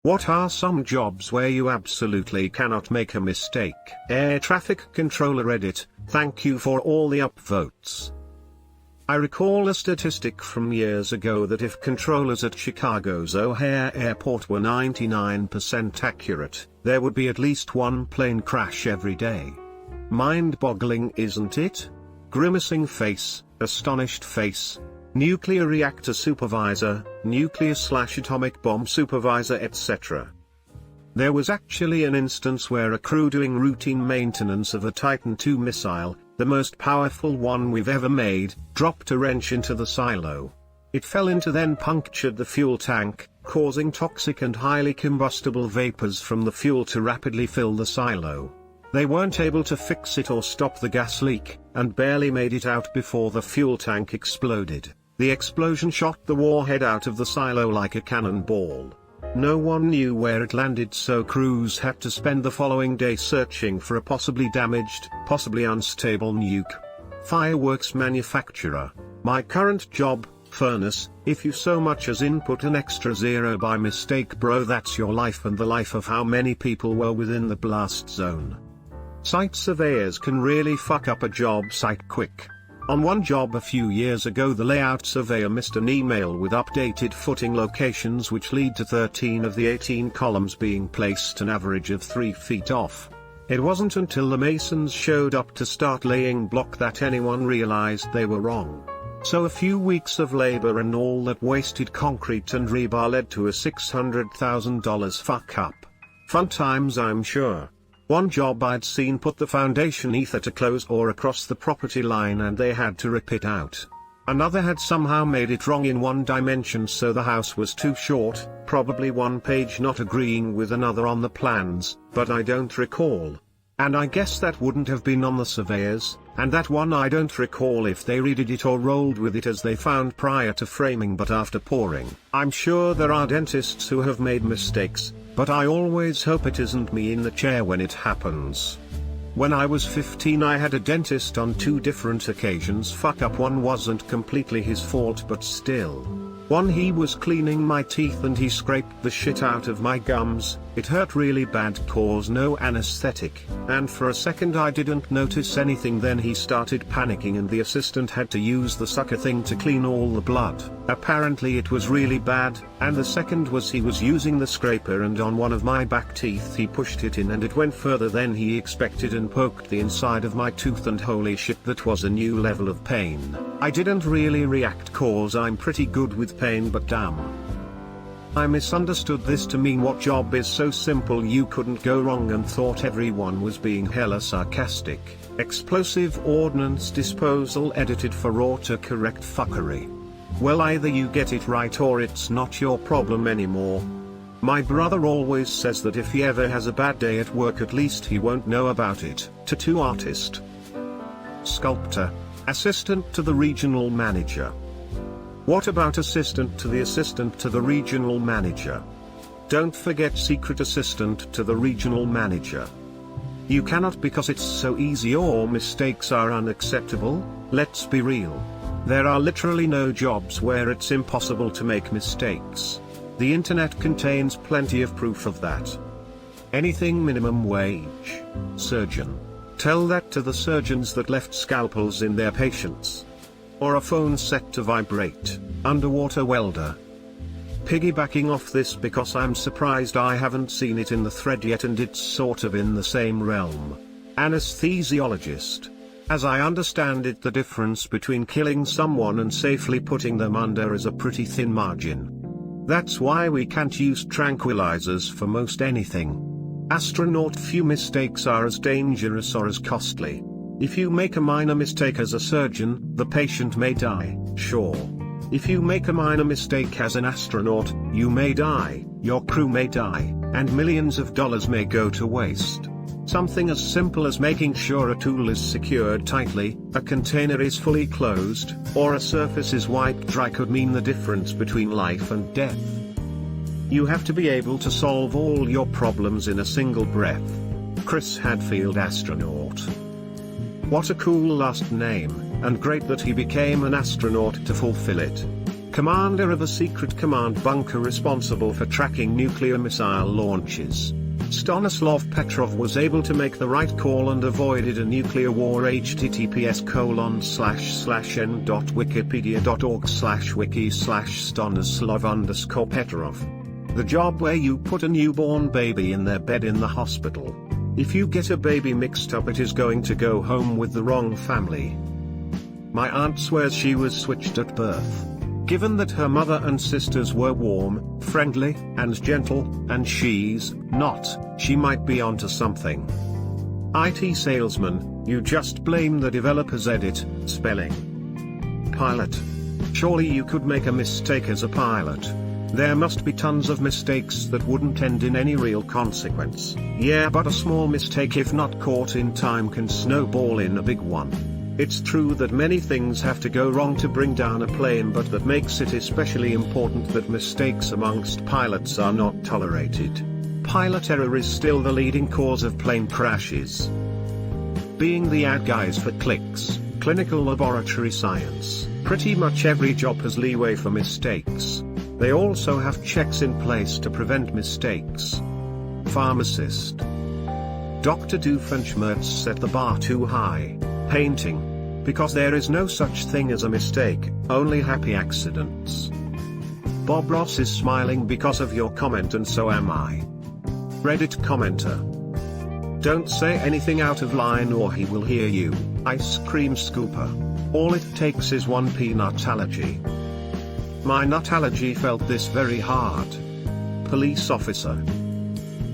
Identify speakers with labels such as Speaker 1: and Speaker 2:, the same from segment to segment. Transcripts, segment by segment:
Speaker 1: What are some jobs where you absolutely cannot make a mistake? Air traffic controller. Edit, thank you for all the upvotes. I recall a statistic from years ago that if controllers at Chicago's O'Hare Airport were 99% accurate, there would be at least one plane crash every day. Mind-boggling, isn't it? Grimacing face, astonished face, nuclear reactor supervisor, nuclear/atomic bomb supervisor, etc. There was actually an instance where a crew doing routine maintenance of a Titan II missile, the most powerful one we've ever made, dropped a wrench into the silo. It fell into, then punctured the fuel tank, causing toxic and highly combustible vapors from the fuel to rapidly fill the silo. They weren't able to fix it or stop the gas leak, and barely made it out before the fuel tank exploded. The explosion shot the warhead out of the silo like a cannonball. No one knew where it landed, so crews had to spend the following day searching for a possibly damaged, possibly unstable nuke. Fireworks manufacturer. My current job, furnace. If you so much as input an extra zero by mistake, bro, that's your life and the life of how many people were within the blast zone. Site surveyors can really fuck up a job site quick. On one job a few years ago, the layout surveyor missed an email with updated footing locations which lead to 13 of the 18 columns being placed an average of 3 feet off. It wasn't until the masons showed up to start laying block that anyone realized they were wrong. So a few weeks of labor and all that wasted concrete and rebar led to a $600,000 fuck up. Fun times, I'm sure. One job I'd seen put the foundation either to close or across the property line and they had to rip it out. Another had somehow made it wrong in one dimension, so the house was too short, probably one page not agreeing with another on the plans, but I don't recall. And I guess that wouldn't have been on the surveyors, and that one I don't recall if they redid it or rolled with it as they found prior to framing but after pouring. I'm sure there are dentists who have made mistakes, but I always hope it isn't me in the chair when it happens. When I was 15 I had a dentist on 2 different occasions fuck up. One wasn't completely his fault but still. One, he was cleaning my teeth and he scraped the shit out of my gums. It hurt really bad, cause no anesthetic, and for a second I didn't notice anything. Then he started panicking and the assistant had to use the sucker thing to clean all the blood. Apparently it was really bad, and the second was he was using the scraper and on one of my back teeth he pushed it in and it went further than he expected and poked the inside of my tooth, and holy shit, that was a new level of pain. I didn't really react cause I'm pretty good with pain, but damn. I misunderstood this to mean what job is so simple you couldn't go wrong and thought everyone was being hella sarcastic. Explosive ordnance disposal, edited for autocorrect fuckery. Well, either you get it right or it's not your problem anymore. My brother always says that if he ever has a bad day at work at least he won't know about it. Tattoo artist. Sculptor. Assistant to the regional manager. What about assistant to the assistant to the regional manager? Don't forget secret assistant to the regional manager. You cannot because it's so easy or mistakes are unacceptable. Let's be real. There are literally no jobs where it's impossible to make mistakes. The internet contains plenty of proof of that. Anything minimum wage. Surgeon. Tell that to the surgeons that left scalpels in their patients. Or a phone set to vibrate. Underwater welder. Piggybacking off this because I'm surprised I haven't seen it in the thread yet and it's sort of in the same realm. Anesthesiologist. As I understand it, the difference between killing someone and safely putting them under is a pretty thin margin. That's why we can't use tranquilizers for most anything. Astronaut. Few mistakes are as dangerous or as costly. If you make a minor mistake as a surgeon, the patient may die, sure. If you make a minor mistake as an astronaut, you may die, your crew may die, and millions of dollars may go to waste. Something as simple as making sure a tool is secured tightly, a container is fully closed, or a surface is wiped dry could mean the difference between life and death. You have to be able to solve all your problems in a single breath. Chris Hadfield, astronaut. What a cool last name, and great that he became an astronaut to fulfill it. commander of a secret command bunker responsible for tracking nuclear missile launches. Stanislav Petrov was able to make the right call and avoided a nuclear war. https://n.wikipedia.org/wiki/Stanislav_Petrov. The job where you put a newborn baby in their bed in the hospital. If you get a baby mixed up, it is going to go home with the wrong family. My aunt swears she was switched at birth. Given that her mother and sisters were warm, friendly, and gentle, and she's not, she might be onto something. IT salesman, you just blame the developers. Edit, spelling. Pilot. Surely you could make a mistake as a pilot. There must be tons of mistakes that wouldn't end in any real consequence. Yeah, but a small mistake, if not caught in time, can snowball in a big one. It's true that many things have to go wrong to bring down a plane, but that makes it especially important that mistakes amongst pilots are not tolerated. Pilot error is still the leading cause of plane crashes. Being the ad guys for clicks, clinical laboratory science, pretty much every job has leeway for mistakes. They also have checks in place to prevent mistakes. Pharmacist. Dr. Doofenshmirtz set the bar too high. Painting. Because there is no such thing as a mistake, only happy accidents. Bob Ross is smiling because of your comment, and so am I. Reddit commenter. Don't say anything out of line or he will hear you. Ice cream scooper. All it takes is one peanut allergy. My nut allergy felt this very hard. Police officer.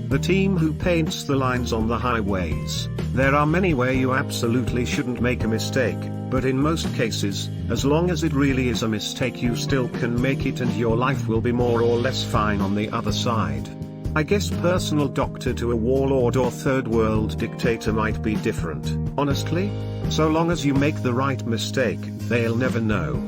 Speaker 1: The team who paints the lines on the highways. There are many where you absolutely shouldn't make a mistake, but in most cases, as long as it really is a mistake, you still can make it and your life will be more or less fine on the other side. I guess personal doctor to a warlord or third world dictator might be different. Honestly, so long as you make the right mistake, they'll never know.